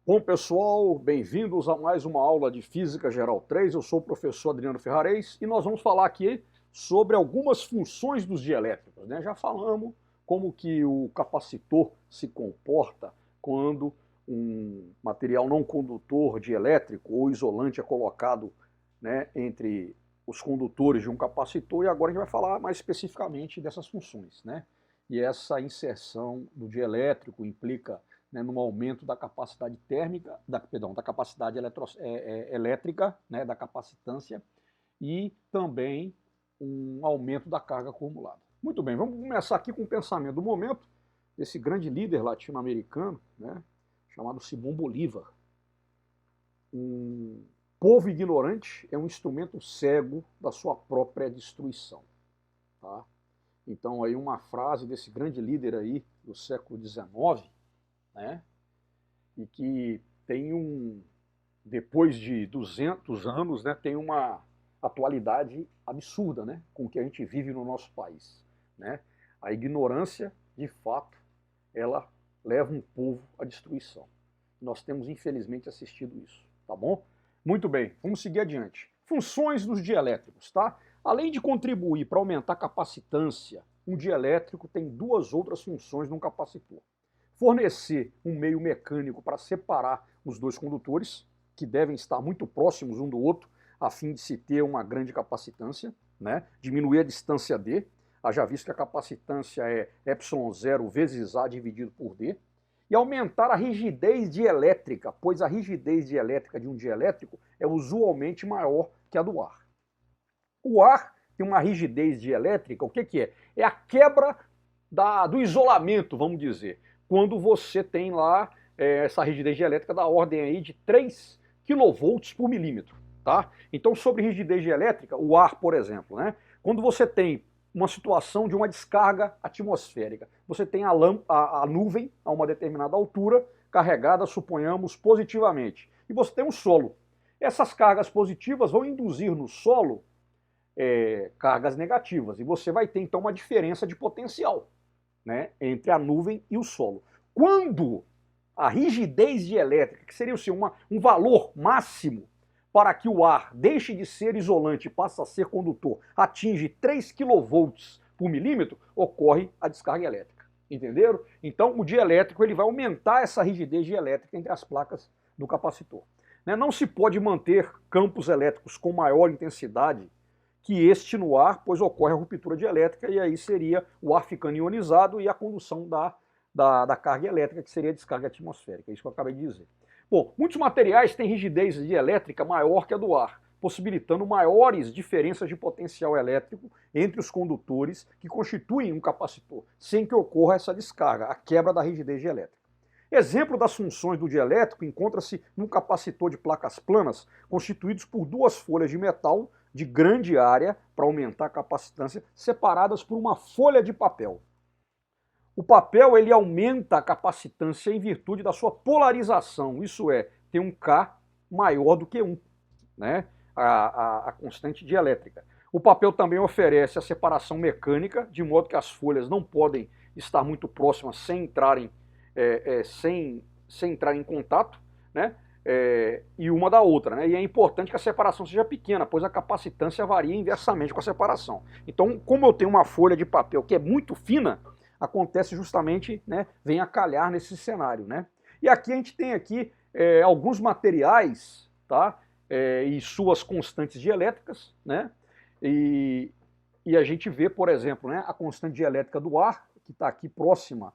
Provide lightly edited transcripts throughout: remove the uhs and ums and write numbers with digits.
Bom, pessoal, bem-vindos a mais uma aula de Física Geral 3. Eu sou o professor Adriano Ferrarez e nós vamos falar aqui sobre algumas funções dos dielétricos, né? Já falamos como que o capacitor se comporta quando um material não condutor dielétrico ou isolante é colocado, né, entre os condutores de um capacitor, e agora a gente vai falar mais especificamente dessas funções, né? E essa inserção do dielétrico implica, né, no aumento da capacidade térmica, da capacidade elétrica, né, da capacitância, e também um aumento da carga acumulada. Muito bem, vamos começar aqui com o pensamento do momento desse grande líder latino-americano, né, chamado Simão Bolívar. Um povo ignorante é um instrumento cego da sua própria destruição. Tá? Então aí uma frase desse grande líder aí do século XIX, né? E que tem depois de 200 anos, né, tem uma atualidade absurda, né, com o que a gente vive no nosso país, né? A ignorância, de fato, ela leva um povo à destruição. Nós temos, infelizmente, assistido isso, tá bom? Muito bem, vamos seguir adiante. Funções dos dielétricos, tá? Além de contribuir para aumentar a capacitância, um dielétrico tem duas outras funções num capacitor: fornecer um meio mecânico para separar os dois condutores, que devem estar muito próximos um do outro, a fim de se ter uma grande capacitância, né? Diminuir a distância D, haja visto que a capacitância é ε0 vezes A dividido por D, e aumentar a rigidez dielétrica, pois a rigidez dielétrica de um dielétrico é usualmente maior que a do ar. O ar tem uma rigidez dielétrica, o que é? É a quebra do isolamento, vamos dizer, quando você tem lá essa rigidez dielétrica da ordem aí de 3 kV por milímetro. Tá? Então, sobre rigidez dielétrica, o ar, por exemplo, né? Quando você tem uma situação de uma descarga atmosférica, você tem a nuvem a uma determinada altura, carregada, suponhamos, positivamente, e você tem um solo. Essas cargas positivas vão induzir no solo cargas negativas, e você vai ter então uma diferença de potencial, né, entre a nuvem e o solo. Quando a rigidez dielétrica, que seria um valor máximo para que o ar deixe de ser isolante e passe a ser condutor, atinge 3 kV por milímetro, ocorre a descarga elétrica. Entenderam? Então o dielétrico ele vai aumentar essa rigidez dielétrica entre as placas do capacitor. Não se pode manter campos elétricos com maior intensidade que este no ar, pois ocorre a ruptura dielétrica, e aí seria o ar ficando ionizado e a condução da carga elétrica, que seria a descarga atmosférica. É isso que eu acabei de dizer. Bom, muitos materiais têm rigidez dielétrica maior que a do ar, possibilitando maiores diferenças de potencial elétrico entre os condutores que constituem um capacitor, sem que ocorra essa descarga, a quebra da rigidez dielétrica. Exemplo das funções do dielétrico encontra-se num capacitor de placas planas, constituídos por duas folhas de metal de grande área para aumentar a capacitância, separadas por uma folha de papel. O papel ele aumenta a capacitância em virtude da sua polarização, isso é, tem um K maior do que 1, né? A constante dielétrica. O papel também oferece a separação mecânica, de modo que as folhas não podem estar muito próximas sem entrarem em contato, né? E uma da outra, né? E é importante que a separação seja pequena, pois a capacitância varia inversamente com a separação. Então, como eu tenho uma folha de papel que é muito fina, acontece justamente, né, vem a calhar nesse cenário, né? E aqui a gente tem aqui alguns materiais, tá? E suas constantes dielétricas, né? E a gente vê, por exemplo, né, a constante dielétrica do ar, que está aqui próxima,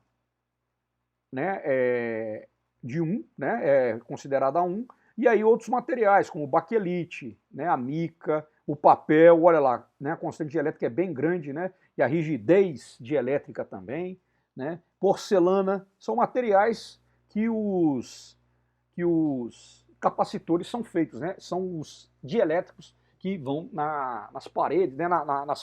né, de 1, né, é considerada 1, e aí outros materiais, como o baquelite, né, a mica, o papel, olha lá, né, a constante dielétrica é bem grande, né, e a rigidez dielétrica também, né, porcelana, são materiais que os capacitores são feitos, né, são os dielétricos que vão nas paredes, né,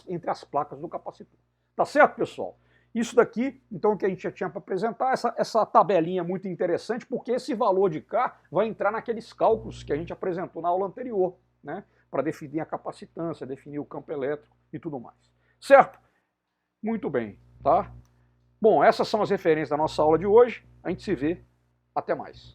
entre as placas do capacitor. Tá certo, pessoal? Isso daqui, então, o que a gente já tinha para apresentar, essa tabelinha muito interessante, porque esse valor de K vai entrar naqueles cálculos que a gente apresentou na aula anterior, né? Para definir a capacitância, definir o campo elétrico e tudo mais. Certo? Muito bem, tá? Bom, essas são as referências da nossa aula de hoje. A gente se vê. Até mais.